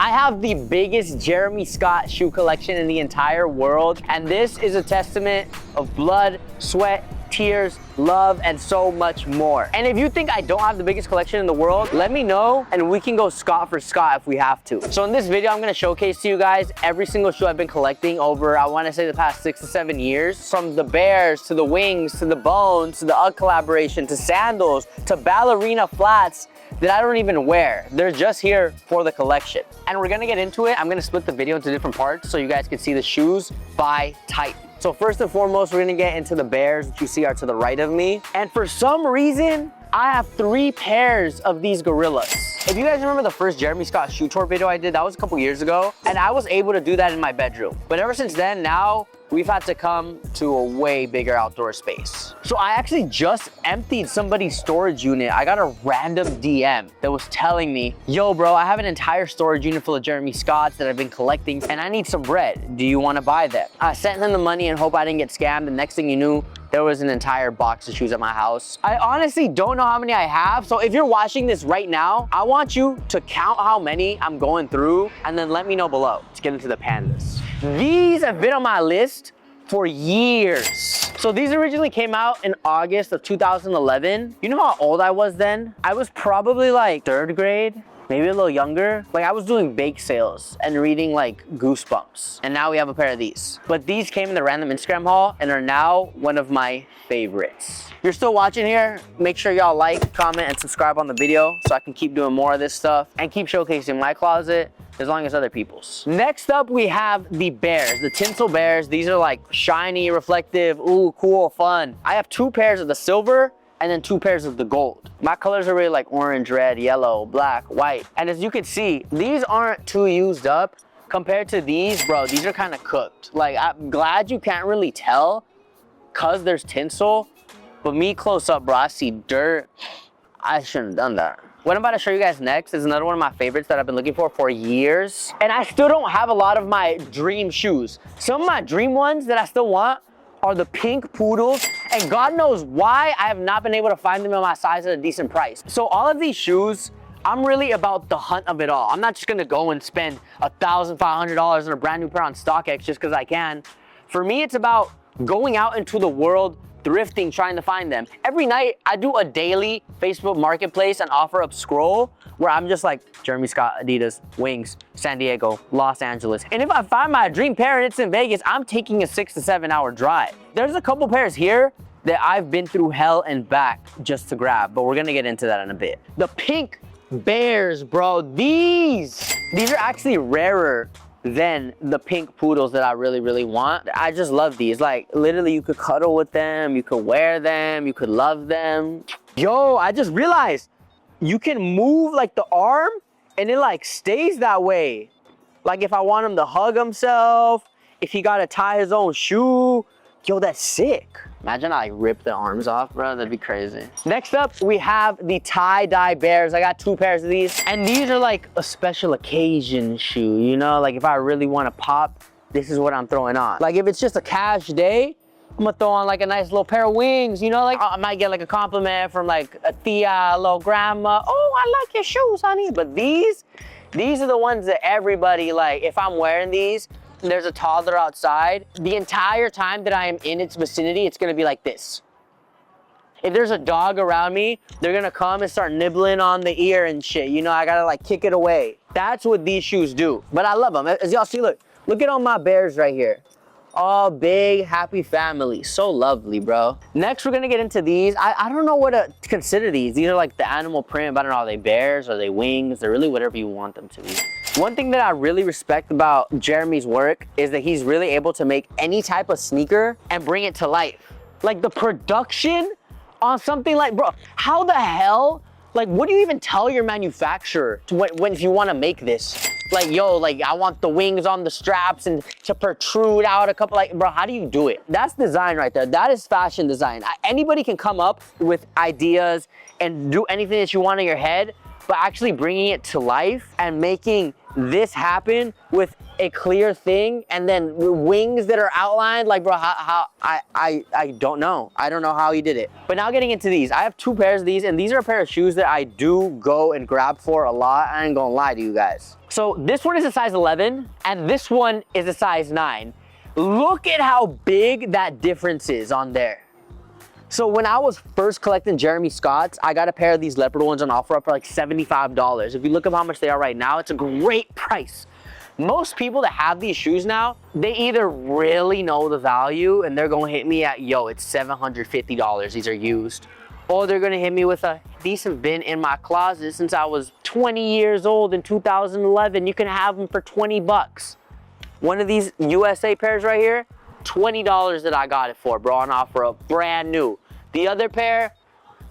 I have the biggest Jeremy Scott shoe collection in the entire world, and this is a testament of blood, sweat, tears, love, and so much more. And if you think I don't have the biggest collection in the world, let me know and we can go Scott for Scott if we have to. So in this video, I'm gonna showcase to you guys every single shoe I've been collecting over, I wanna say the past 6 to 7 years. From the Bears, to the Wings, to the Bones, to the UGG collaboration, to sandals, to ballerina flats that I don't even wear. They're just here for the collection. And we're gonna get into it. I'm gonna split the video into different parts so you guys can see the shoes by type. So first and foremost, we're gonna get into the Bears that you see are to the right of me. And for some reason, I have 3 pairs of these gorillas. If you guys remember the first Jeremy Scott shoe tour video I did, that was a couple years ago, and I was able to do that in my bedroom. But ever since then, now we've had to come to a way bigger outdoor space. So I actually just emptied somebody's storage unit. I got a random DM that was telling me, yo bro, I have an entire storage unit full of Jeremy Scotts that I've been collecting and I need some bread. Do you wanna buy them? I sent him the money and hope I didn't get scammed. The next thing you knew, there was an entire box of shoes at my house. I honestly don't know how many I have. So if you're watching this right now, I want you to count how many I'm going through and then let me know below. Let's get into the pandas. These have been on my list for years. So these originally came out in August of 2011. You know how old I was then? I was probably like 3rd grade, maybe a little younger. Like I was doing bake sales and reading like Goosebumps. And now we have a pair of these. But these came in the random Instagram haul and are now one of my favorites. If you're still watching here, make sure y'all like, comment, and subscribe on the video so I can keep doing more of this stuff and keep showcasing my closet as long as other people's. Next up, we have the Bears, the tinsel Bears. These are like shiny, reflective, ooh, cool, fun. I have 2 pairs of the silver and then 2 pairs of the gold. My colors are really like orange, red, yellow, black, white. And as you can see, these aren't too used up compared to these, bro. These are kind of cooked. Like, I'm glad you can't really tell cause there's tinsel, but me close up, bro, I see dirt. I shouldn't have done that. What I'm about to show you guys next is another one of my favorites that I've been looking for years. And I still don't have a lot of my dream shoes. Some of my dream ones that I still want are the pink poodles. And God knows why I have not been able to find them in my size at a decent price. So all of these shoes, I'm really about the hunt of it all. I'm not just gonna go and spend $1,500 on a brand new pair on StockX just because I can. For me, it's about going out into the world, thrifting, trying to find them. Every night, I do a daily Facebook Marketplace and offer up scroll where I'm just like, Jeremy Scott, Adidas, Wings, San Diego, Los Angeles. And if I find my dream pair and it's in Vegas, I'm taking a 6 to 7 hour drive. There's a couple pairs here that I've been through hell and back just to grab, but we're gonna get into that in a bit. The pink Bears, bro, these are actually rarer than the pink poodles that I really want. I just love these. Like literally you could cuddle with them, you could wear them, you could love them. Yo, I just realized you can move like the arm and it like stays that way. Like if I want him to hug himself, if he gotta tie his own shoe, yo, that's sick. Imagine I rip the arms off, bro, that'd be crazy. Next up, we have the tie-dye Bears. I got 2 pairs of these. And these are like a special occasion shoe, you know? Like if I really wanna pop, this is what I'm throwing on. Like if it's just a cash day, I'm gonna throw on like a nice little pair of Wings, you know? Like I might get like a compliment from like a tia, a little grandma. Oh, I like your shoes, honey. But these are the ones that everybody, like if I'm wearing these, there's a toddler outside, the entire time that I am in its vicinity, it's gonna be like this. If there's a dog around me, they're gonna come and start nibbling on the ear and shit. You know, I gotta like kick it away. That's what these shoes do. But I love them. As y'all see, look at all my Bears right here. All big, happy family. So lovely, bro. Next, we're gonna get into these. I don't know what to consider these. These are like the animal print, but I don't know, are they bears? Are they wings? They're really whatever you want them to be. One thing that I really respect about Jeremy's work is that he's really able to make any type of sneaker and bring it to life. Like the production on something like, bro, how the hell, like what do you even tell your manufacturer to when if you wanna make this? Like, yo, like I want the wings on the straps and to protrude out a couple, like, bro, how do you do it? That's design right there. That is fashion design. Anybody can come up with ideas and do anything that you want in your head, but actually bringing it to life and making this happen with a clear thing and then wings that are outlined? Like, bro, I don't know. I don't know how he did it. But now getting into these, I have 2 pairs of these, and these are a pair of shoes that I do go and grab for a lot. I ain't gonna lie to you guys. So this one is a size 11 and this one is a size 9. Look at how big that difference is on there. So when I was first collecting Jeremy Scott's, I got a pair of these leopard ones on OfferUp for like $75. If you look up how much they are right now, it's a great price. Most people that have these shoes now, they either really know the value and they're gonna hit me at, yo, it's $750, these are used. Or they're gonna hit me with a, these have been in my closet since I was 20 years old in 2011. You can have them for 20 bucks. One of these USA pairs right here, $20 that I got it for, bro, on OfferUp, brand new. The other pair,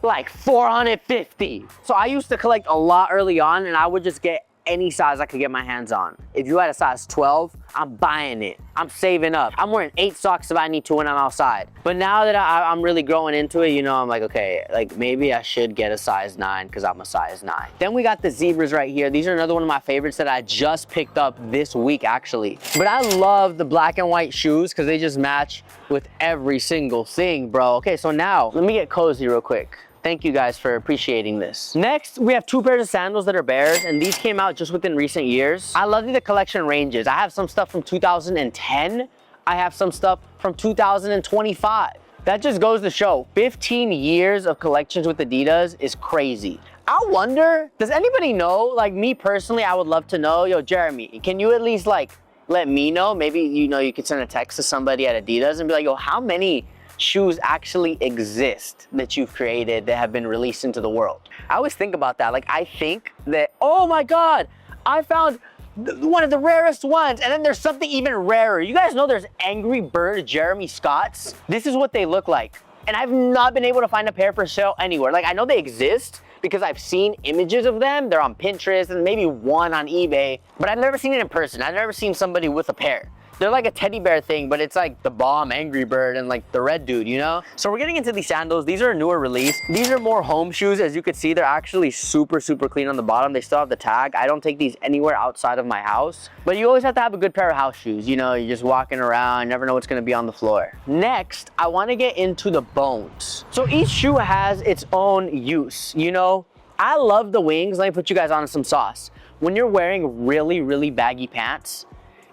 like $450. So I used to collect a lot early on and I would just get any size I could get my hands on. If you had a size 12, I'm buying it. I'm saving up. I'm wearing 8 socks if I need to when I'm outside. But now that I'm really growing into it, you know, I'm like, okay, like maybe I should get a size 9 because I'm a size 9. Then we got the zebras right here. These are another one of my favorites that I just picked up this week, actually. But I love the black and white shoes because they just match with every single thing, bro. Okay, so now let me get cozy real quick. Thank you guys for appreciating this. Next, we have 2 pairs of sandals that are bears, and these came out just within recent years. I love the collection ranges. I have some stuff from 2010. I have some stuff from 2025. That just goes to show 15 years of collections with Adidas is crazy. I wonder, does anybody know, like me personally, I would love to know, yo, Jeremy, can you at least like let me know? Maybe, you know, you could send a text to somebody at Adidas and be like, yo, how many shoes actually exist that you've created that have been released into the world? I always think about that. Like, I think that, oh my God, I found one of the rarest ones. And then there's something even rarer. You guys know there's Angry Bird Jeremy Scott's? This is what they look like. And I've not been able to find a pair for sale anywhere. Like, I know they exist because I've seen images of them. They're on Pinterest and maybe one on eBay, but I've never seen it in person. I've never seen somebody with a pair. They're like a teddy bear thing, but it's like the bomb Angry Bird and like the red dude, you know? So we're getting into these sandals. These are a newer release. These are more home shoes. As you can see, they're actually super, super clean on the bottom. They still have the tag. I don't take these anywhere outside of my house, but you always have to have a good pair of house shoes. You know, you're just walking around, never know what's gonna be on the floor. Next, I wanna get into the bones. So each shoe has its own use, you know? I love the wings. Let me put you guys on some sauce. When you're wearing really, really baggy pants,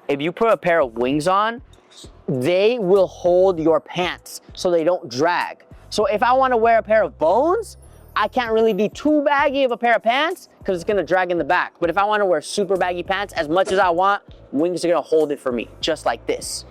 if you put a pair of wings on, they will hold your pants so they don't drag. So if I want to wear a pair of bones, I can't really be too baggy of a pair of pants because it's gonna drag in the back. But if I want to wear super baggy pants as much as I want, wings are gonna hold it for me, just like this.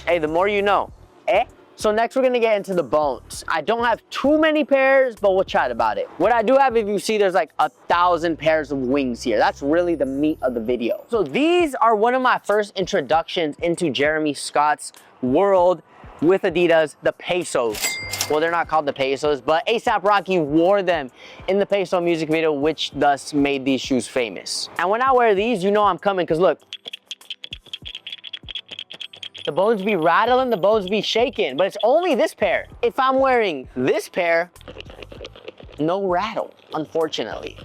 Hey, the more you know, eh? So next we're gonna get into the bones. I don't have too many pairs, but we'll chat about it. What I do have, if you see, there's like 1,000 pairs of wings here. That's really the meat of the video. So these are one of my first introductions into Jeremy Scott's world with Adidas, the Pesos. Well, they're not called the Pesos, but A$AP Rocky wore them in the Peso music video, which thus made these shoes famous. And when I wear these, you know I'm coming, because look, the bones be rattling, the bones be shaking, but it's only this pair. If I'm wearing this pair, no rattle, unfortunately.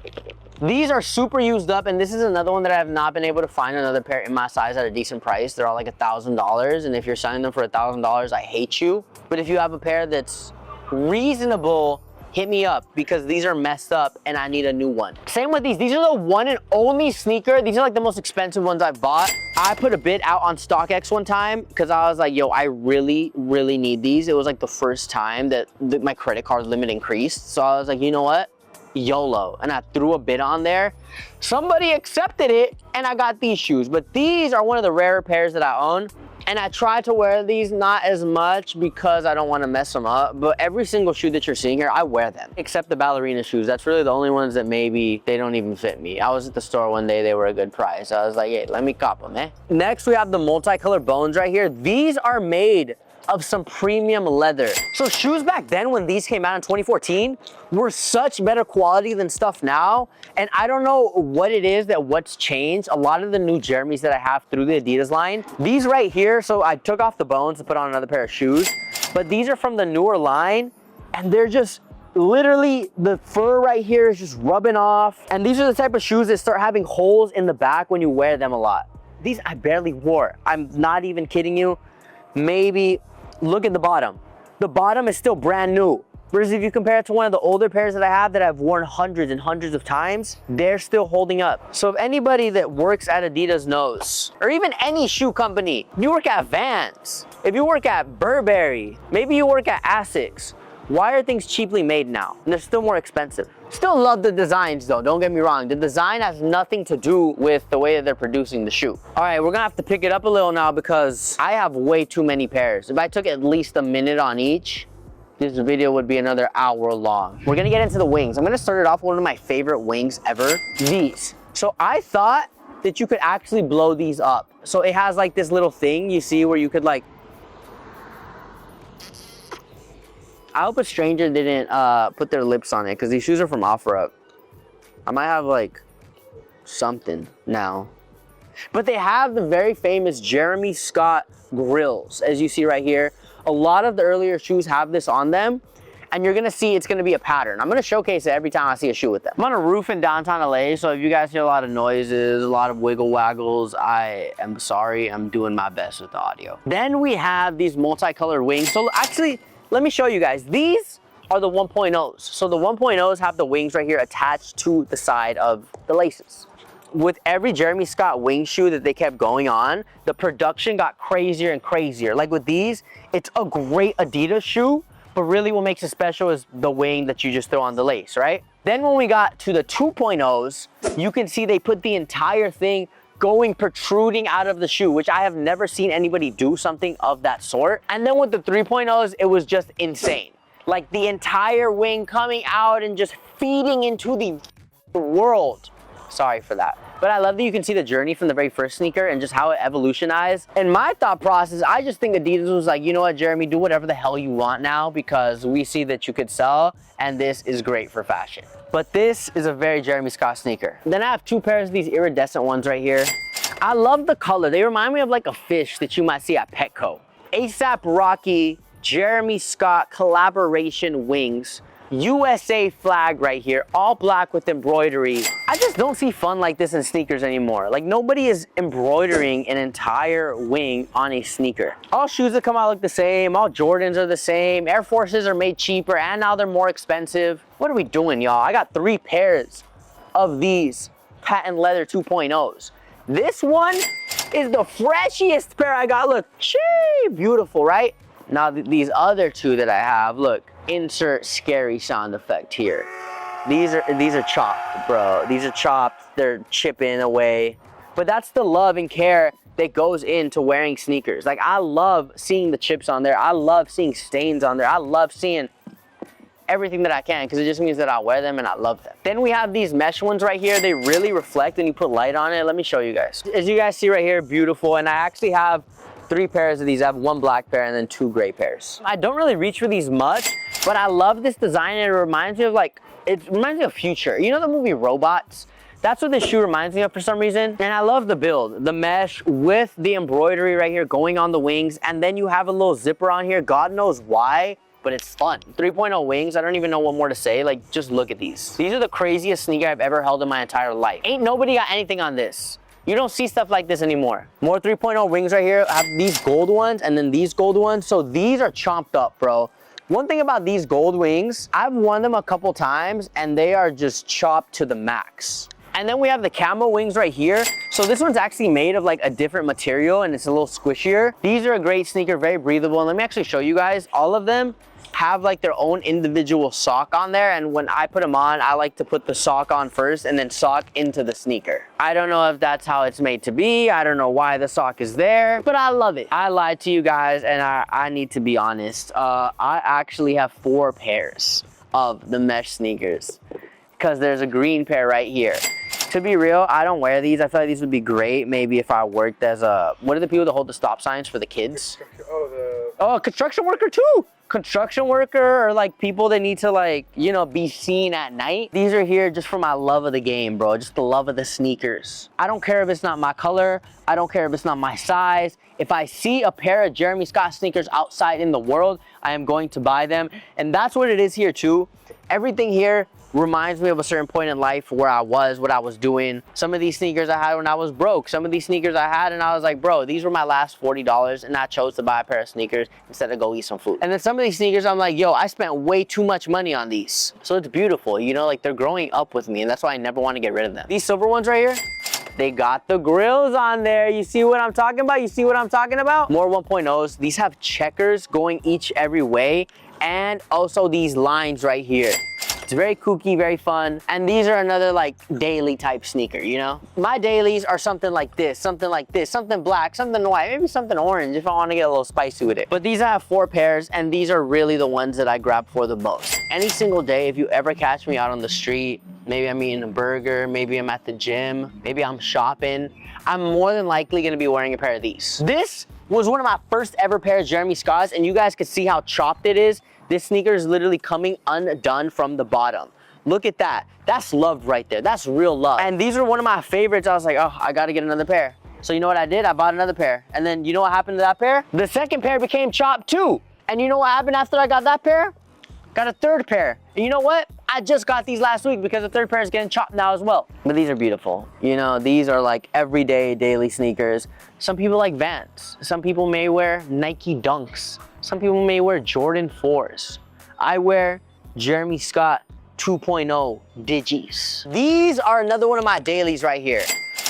These are super used up, and this is another one that I have not been able to find another pair in my size at a decent price. They're all like $1,000, and if you're selling them for $1,000, I hate you. But if you have a pair that's reasonable, hit me up, because these are messed up and I need a new one. Same with these. These are the one and only sneaker. These are like the most expensive ones I've bought. I put a bid out on StockX one time because I was like, yo, I really, really need these. It was like the first time that my credit card limit increased. So I was like, you know what? YOLO. And I threw a bid on there. Somebody accepted it and I got these shoes. But these are one of the rarer pairs that I own. And I try to wear these not as much because I don't want to mess them up, but every single shoe that you're seeing here, I wear them. Except the ballerina shoes. That's really the only ones that maybe they don't even fit me. I was at the store one day, they were a good price. I was like, hey, let me cop them, eh? Next, we have the multicolored bones right here. These are made of some premium leather. So shoes back then when these came out in 2014 were such better quality than stuff now. And I don't know what it is that what's changed. A lot of the new Jeremys that I have through the Adidas line, these right here, so I took off the bones to put on another pair of shoes, but these are from the newer line and they're just literally the fur right here is just rubbing off. And these are the type of shoes that start having holes in the back when you wear them a lot. These I barely wore. I'm not even kidding you. Maybe, look at the bottom. The bottom is still brand new. Whereas if you compare it to one of the older pairs that I have that I've worn hundreds and hundreds of times, they're still holding up. So if anybody that works at Adidas knows, or even any shoe company, you work at Vans, if you work at Burberry, maybe you work at Asics, why are things cheaply made now? And they're still more expensive. Still love the designs though, don't get me wrong. The design has nothing to do with the way that they're producing the shoe. All right, we're gonna have to pick it up a little now because I have way too many pairs. If I took at least a minute on each, this video would be another hour long. We're gonna get into the wings. I'm gonna start it off with one of my favorite wings ever, these. So I thought that you could actually blow these up. So it has like this little thing you see where you could like, I hope a stranger didn't put their lips on it because these shoes are from OfferUp. I might have like something now. But they have the very famous Jeremy Scott grills, as you see right here. A lot of the earlier shoes have this on them, and you're gonna see it's gonna be a pattern. I'm gonna showcase it every time I see a shoe with them. I'm on a roof in downtown LA, so if you guys hear a lot of noises, a lot of wiggle waggles, I am sorry, I'm doing my best with the audio. Then we have these multicolored wings. So actually, let me show you guys. These are the 1.0s. So the 1.0s have the wings right here attached to the side of the laces. With every Jeremy Scott wing shoe that they kept going on, the production got crazier and crazier. Like with these, it's a great Adidas shoe, but really what makes it special is the wing that you just throw on the lace, right? Then when we got to the 2.0s, you can see they put the entire thing going protruding out of the shoe, which I have never seen anybody do something of that sort. And then with the 3.0s, it was just insane. Like the entire wing coming out and just feeding into the world. Sorry for that. But I love that you can see the journey from the very first sneaker and just how it evolutionized. And my thought process, I just think Adidas was like, you know what, Jeremy, do whatever the hell you want now because we see that you could sell and this is great for fashion. But this is a very Jeremy Scott sneaker. Then I have two pairs of these iridescent ones right here. I love the color. They remind me of like a fish that you might see at Petco. ASAP Rocky, Jeremy Scott collaboration wings. USA flag right here, all black with embroidery. I just don't see fun like this in sneakers anymore. Like nobody is embroidering an entire wing on a sneaker. All shoes that come out look the same, all Jordans are the same, Air Forces are made cheaper and now they're more expensive. What are we doing, y'all? I got 3 pairs of these patent leather 2.0s. This one is the freshiest pair I got. Look, beautiful, right? Now these other 2 that I have, look, insert scary sound effect here. These are chopped, bro. These are chopped, they're chipping away. But that's the love and care that goes into wearing sneakers. Like I love seeing the chips on there. I love seeing stains on there. I love seeing everything that I can because it just means that I wear them and I love them. Then we have these mesh ones right here. They really reflect when you put light on it. Let me show you guys. As you guys see right here, beautiful. And I actually have 3 pairs of these. I have 1 black pair and then 2 gray pairs. I don't really reach for these much, but I love this design and it reminds me of like, it reminds me of Future. You know the movie Robots? That's what this shoe reminds me of for some reason. And I love the build, the mesh with the embroidery right here going on the wings. And then you have a little zipper on here. God knows why, but it's fun. 3.0 wings, I don't even know what more to say. Like, just look at these. These are the craziest sneaker I've ever held in my entire life. Ain't nobody got anything on this. You don't see stuff like this anymore. More 3.0 wings right here. I have these gold ones and then these gold ones. So these are chomped up, bro. One thing about these gold wings, I've worn them a couple times and they are just chopped to the max. And then we have the camo wings right here. So this one's actually made of like a different material and it's a little squishier. These are a great sneaker, very breathable. And let me actually show you guys, all of them have like their own individual sock on there. And when I put them on, I like to put the sock on first and then sock into the sneaker. I don't know if that's how it's made to be. I don't know why the sock is there, but I love it. I lied to you guys and I need to be honest. I actually have 4 pairs of the mesh sneakers because there's a green pair right here. To be real, I don't wear these. I feel like these would be great maybe if I worked as a, what are the people that hold the stop signs for the kids? Oh, a construction worker too. construction worker or like people that need to like, you know, be seen at night. These are here just for my love of the game, bro. Just the love of the sneakers. I don't care if it's not my color. I don't care if it's not my size. If I see a pair of Jeremy Scott sneakers outside in the world, I am going to buy them. And that's what it is here too. Everything here reminds me of a certain point in life where I was, what I was doing. Some of these sneakers I had when I was broke. Some of these sneakers I had and I was like, bro, these were my last $40 and I chose to buy a pair of sneakers instead of go eat some food. And then some of these sneakers, I'm like, yo, I spent way too much money on these. So it's beautiful, you know, like they're growing up with me and that's why I never want to get rid of them. These silver ones right here, they got the grills on there. You see what I'm talking about? You see what I'm talking about? More 1.0s. These have checkers going every way and also these lines right here. It's very kooky, very fun. And these are another like daily type sneaker, you know? My dailies are something like this, something black, something white, maybe something orange if I want to get a little spicy with it. But these I have 4 pairs and these are really the ones that I grab for the most. Any single day, if you ever catch me out on the street, maybe I'm eating a burger, maybe I'm at the gym, maybe I'm shopping, I'm more than likely gonna be wearing a pair of these. This was one of my first ever pair of Jeremy Scotts and you guys can see how chopped it is. This sneaker is literally coming undone from the bottom. Look at that. That's love right there. That's real love. And these are one of my favorites. I was like, oh, I gotta get another pair. So you know what I did? I bought another pair. And then you know what happened to that pair? The second pair became chopped too. And you know what happened after I got that pair? Got a third pair. And you know what? I just got these last week because the third pair is getting chopped now as well. But these are beautiful. You know, these are like everyday, daily sneakers. Some people like Vans. Some people may wear Nike Dunks. Some people may wear Jordan 4s. I wear Jeremy Scott 2.0 Digis. These are another one of my dailies right here.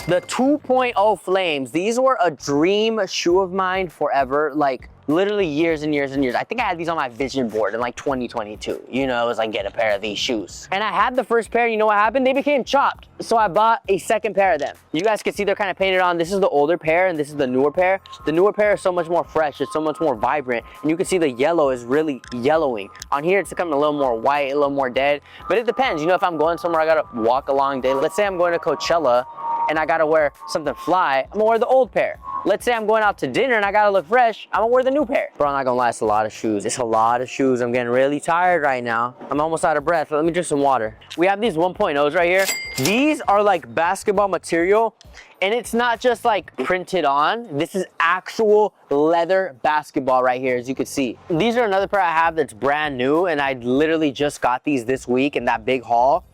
The 2.0 Flames. These were a dream shoe of mine forever. Like literally years and years and years. I think I had these on my vision board in like 2022. You know, it was like, get a pair of these shoes. And I had the first pair, you know what happened? They became chopped. So I bought a second pair of them. You guys can see they're kind of painted on. This is the older pair and this is the newer pair. The newer pair is so much more fresh. It's so much more vibrant. And you can see the yellow is really yellowing. On here, it's becoming a little more white, a little more dead. But it depends. You know, if I'm going somewhere, I gotta walk a long day. Let's say I'm going to Coachella and I gotta wear something fly, I'm gonna wear the old pair. Let's say I'm going out to dinner and I gotta look fresh, I'm gonna wear the new pair. Bro, I'm not gonna lie, it's a lot of shoes. It's a lot of shoes. I'm getting really tired right now. I'm almost out of breath. Let me drink some water. We have these 1.0s right here. These are like basketball material and it's not just like printed on. This is actual leather basketball right here, as you can see. These are another pair I have that's brand new and I literally just got these this week in that big haul.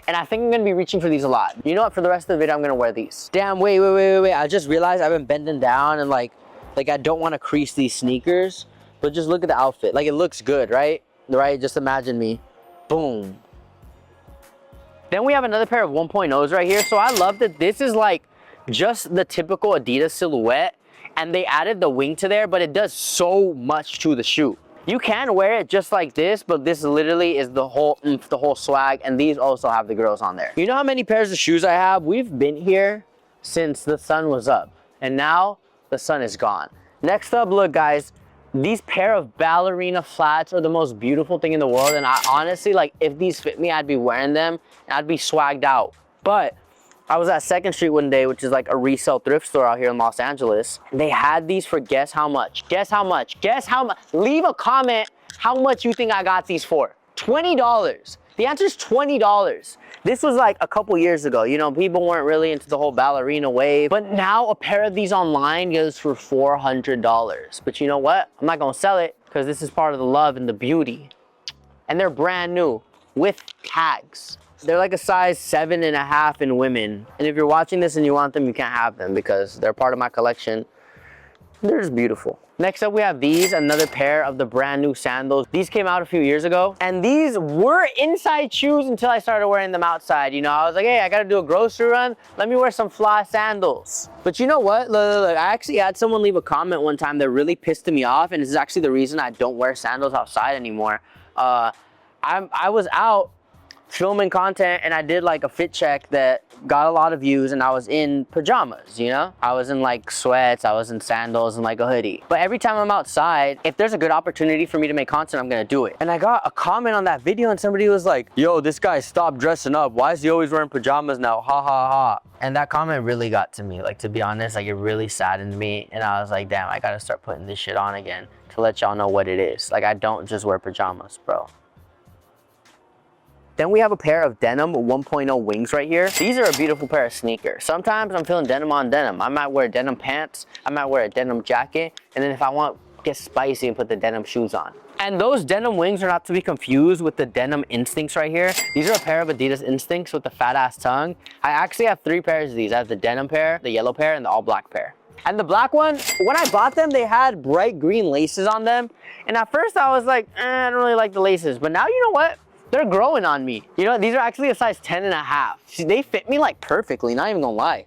And I think I'm gonna be reaching for these a lot. You know what, for the rest of the video, I'm gonna wear these. Damn, wait. I just realized I've been bending down and like I don't wanna crease these sneakers, but just look at the outfit. Like it looks good, right? Right, just imagine me, boom. Then we have another pair of 1.0s right here. So I love that this is like just the typical Adidas silhouette and they added the wing to there, but it does so much to the shoe. You can wear it just like this, but this literally is the whole swag, and these also have the girls on there. You know how many pairs of shoes I have? We've been here since the sun was up, and now the sun is gone. Next up, look guys, these pair of ballerina flats are the most beautiful thing in the world, and I honestly, like, if these fit me, I'd be wearing them, and I'd be swagged out. But I was at 2nd Street one day, which is like a resale thrift store out here in Los Angeles. They had these for guess how much? Guess how much? Guess how much? Leave a comment how much you think I got these for. $20. The answer is $20. This was like a couple years ago. You know, people weren't really into the whole ballerina wave. But now a pair of these online goes for $400. But you know what? I'm not gonna sell it because this is part of the love and the beauty. And they're brand new with tags. They're like a size 7.5 in women. And if you're watching this and you want them, you can't have them because they're part of my collection. They're just beautiful. Next up, we have these, another pair of the brand new sandals. These came out a few years ago. And these were inside shoes until I started wearing them outside. You know, I was like, hey, I gotta do a grocery run. Let me wear some fly sandals. But you know what? Look, I actually had someone leave a comment one time that really pissed me off. And this is actually the reason I don't wear sandals outside anymore. I was out filming content and I did like a fit check that got a lot of views and I was in pajamas, you know? I was in like sweats, I was in sandals and like a hoodie. But every time I'm outside, if there's a good opportunity for me to make content, I'm gonna do it. And I got a comment on that video and somebody was like, yo, this guy stopped dressing up. Why is he always wearing pajamas now? Ha ha ha. And that comment really got to me. Like, to be honest, like it really saddened me. And I was like, damn, I gotta start putting this shit on again to let y'all know what it is. Like, I don't just wear pajamas, bro. Then we have a pair of denim 1.0 wings right here. These are a beautiful pair of sneakers. Sometimes I'm feeling denim on denim. I might wear denim pants, I might wear a denim jacket, and then if I want, get spicy and put the denim shoes on. And those denim wings are not to be confused with the denim Instincts right here. These are a pair of Adidas Instincts with the fat ass tongue. I actually have 3 pairs of these. I have the denim pair, the yellow pair, and the all black pair. And the black one, when I bought them, they had bright green laces on them. And at first I was like, I don't really like the laces. But now, you know what? They're growing on me. You know, these are actually a size 10.5. See, they fit me like perfectly, not even gonna lie.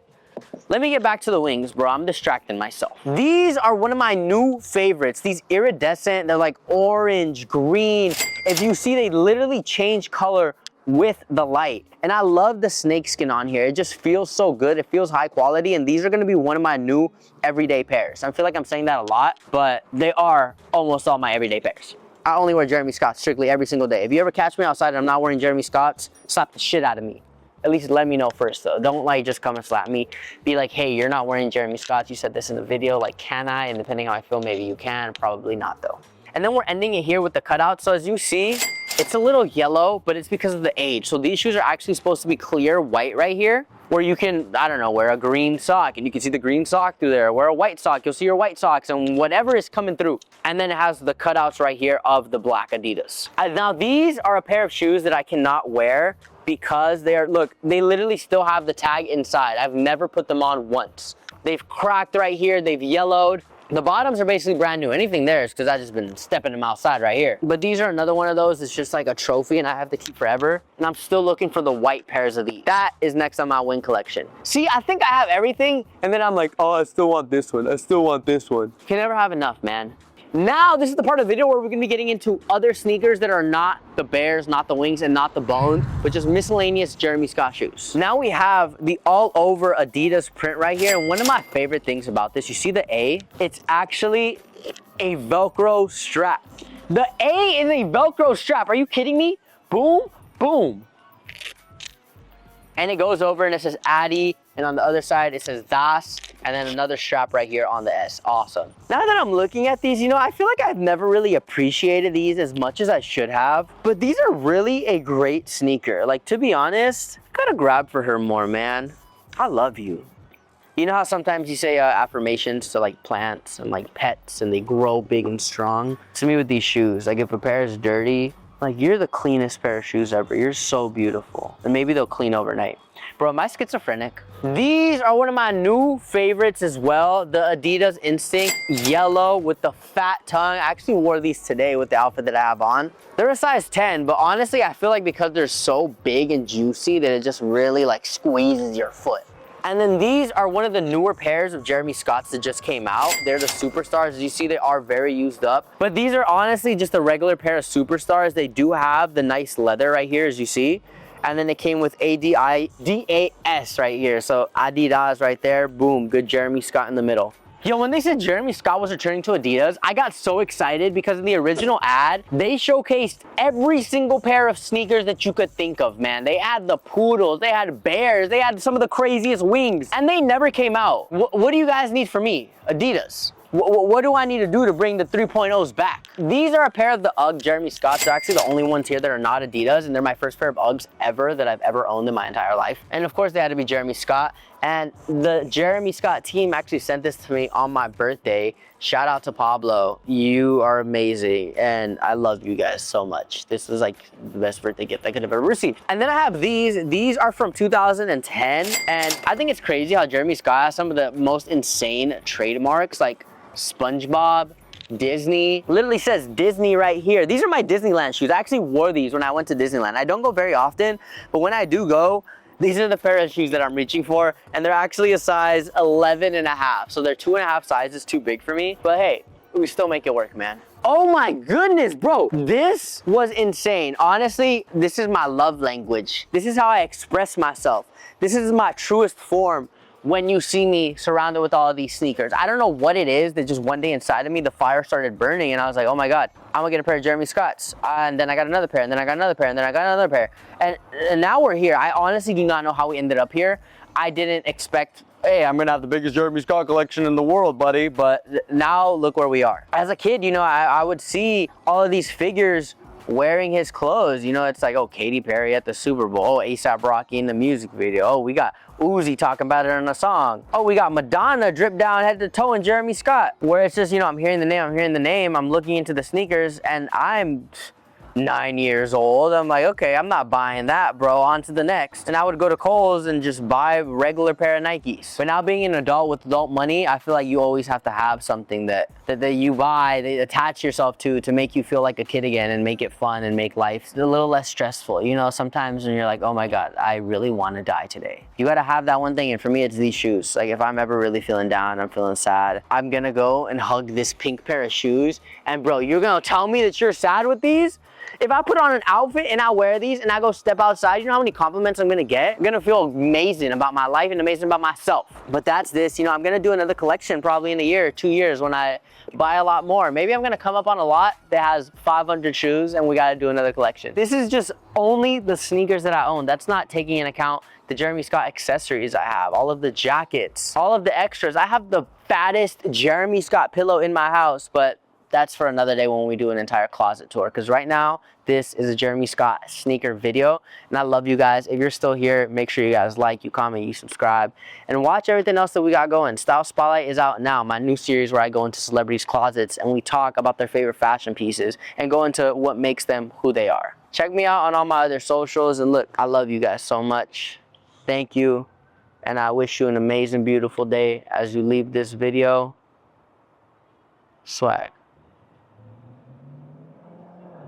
Let me get back to the wings, bro. I'm distracting myself. These are one of my new favorites. These iridescent, they're like orange, green. If you see, they literally change color with the light. And I love the snakeskin on here. It just feels so good. It feels high quality. And these are gonna be one of my new everyday pairs. I feel like I'm saying that a lot, but they are almost all my everyday pairs. I only wear Jeremy Scotts strictly every single day. If you ever catch me outside and I'm not wearing Jeremy Scotts, slap the shit out of me. At least let me know first though. Don't like just come and slap me. Be like, hey, you're not wearing Jeremy Scotts. You said this in the video. Like, can I? And depending how I feel, maybe you can. Probably not though. And then we're ending it here with the cutout. So as you see, it's a little yellow, but it's because of the age. So these shoes are actually supposed to be clear white right here, where you can, I don't know, wear a green sock and you can see the green sock through there. Wear a white sock, you'll see your white socks and whatever is coming through. And then it has the cutouts right here of the black Adidas. Now these are a pair of shoes that I cannot wear because they are, look, they literally still have the tag inside. I've never put them on once. They've cracked right here, they've yellowed. The bottoms are basically brand new. Anything there is because I've just been stepping them outside right here. But these are another one of those. It's just like a trophy and I have to keep forever. And I'm still looking for the white pairs of these. That is next on my wing collection. See, I think I have everything. And then I'm like, oh, I still want this one. I still want this one. You can never have enough, man. Now, this is the part of the video where we're gonna be getting into other sneakers that are not the bears, not the wings, and not the bones, but just miscellaneous Jeremy Scott shoes. Now we have the all over Adidas print right here. And one of my favorite things about this, you see the A? It's actually a Velcro strap. The A is a Velcro strap. Are you kidding me? Boom, boom. And it goes over and it says Adi, and on the other side it says Das, and then another strap right here on the S. Awesome. Now that I'm looking at these, you know, I feel like I've never really appreciated these as much as I should have, but these are really a great sneaker. Like, to be honest, I gotta grab for her more, man. I love you. You know how sometimes you say affirmations to like plants and like pets and they grow big and strong? To me with these shoes, like if a pair is dirty, like, you're the cleanest pair of shoes ever. You're so beautiful. And maybe they'll clean overnight. Bro, am I schizophrenic? These are one of my new favorites as well. The Adidas Instinct yellow with the fat tongue. I actually wore these today with the outfit that I have on. They're a size 10, but honestly, I feel like because they're so big and juicy that it just really like squeezes your foot. And then these are one of the newer pairs of Jeremy Scotts that just came out. They're the Superstars. As you see, they are very used up. But these are honestly just a regular pair of Superstars. They do have the nice leather right here, as you see. And then it came with A-D-I-D-A-S right here. So Adidas right there. Boom. Good Jeremy Scott in the middle. Yo, when they said Jeremy Scott was returning to Adidas, I got so excited because in the original ad, they showcased every single pair of sneakers that you could think of, man. They had the poodles, they had bears, they had some of the craziest wings, and they never came out. What do you guys need from me? Adidas. What do I need to do to bring the 3.0s back? These are a pair of the UGG Jeremy Scotts. They're actually the only ones here that are not Adidas, and they're my first pair of UGGs ever that I've ever owned in my entire life. And of course, they had to be Jeremy Scott. And the Jeremy Scott team actually sent this to me on my birthday. Shout out to Pablo. You are amazing, and I love you guys so much. This is like the best birthday gift I could have ever received. And then I have these. These are from 2010, and I think it's crazy how Jeremy Scott has some of the most insane trademarks, like SpongeBob, Disney. Literally says Disney right here. These are my Disneyland shoes. I actually wore these when I went to Disneyland. I don't go very often, but when I do go, these are the pair of shoes that I'm reaching for, and they're actually a size 11.5. So they're 2.5 sizes too big for me, but hey, we still make it work, man. Oh my goodness, bro. This was insane. Honestly, this is my love language. This is how I express myself. This is my truest form when you see me surrounded with all of these sneakers. I don't know what it is that just one day inside of me, the fire started burning and I was like, oh my God, I'm gonna get a pair of Jeremy Scotts. And then I got another pair, and then I got another pair, and then I got another pair. And now we're here. I honestly do not know how we ended up here. I didn't expect, hey, I'm gonna have the biggest Jeremy Scott collection in the world, buddy. But now look where we are. As a kid, you know, I would see all of these figures wearing his clothes. You know, it's like, oh, Katy Perry at the Super Bowl. Oh, A$AP Rocky in the music video. Oh, we got Uzi talking about it in a song. Oh, we got Madonna dripped down head to toe in Jeremy Scott. Where it's just, you know, I'm hearing the name, I'm looking into the sneakers, and I'm 9 years old. I'm like, okay, I'm not buying that, bro. On to the next. And I would go to Kohl's and just buy a regular pair of Nikes. But now being an adult with adult money, I feel like you always have to have something that you buy, that attach yourself to make you feel like a kid again and make it fun and make life a little less stressful. You know, sometimes when you're like, oh my God, I really want to die today. You got to have that one thing. And for me, it's these shoes. Like if I'm ever really feeling down, I'm feeling sad, I'm going to go and hug this pink pair of shoes. And bro, you're going to tell me that you're sad with these? If I put on an outfit and I wear these and I go step outside, you know how many compliments I'm gonna get? I'm gonna feel amazing about my life and amazing about myself. But that's this, you know, I'm gonna do another collection probably in a year or 2 years when I buy a lot more. Maybe I'm gonna come up on a lot that has 500 shoes and we gotta do another collection. This is just only the sneakers that I own. That's not taking into account the Jeremy Scott accessories I have, all of the jackets, all of the extras. I have the fattest Jeremy Scott pillow in my house, but that's for another day when we do an entire closet tour. Because right now, this is a Jeremy Scott sneaker video. And I love you guys. If you're still here, make sure you guys like, you comment, you subscribe. And watch everything else that we got going. Style Spotlight is out now. My new series where I go into celebrities' closets and we talk about their favorite fashion pieces and go into what makes them who they are. Check me out on all my other socials. And look, I love you guys so much. Thank you. And I wish you an amazing, beautiful day as you leave this video. Swag.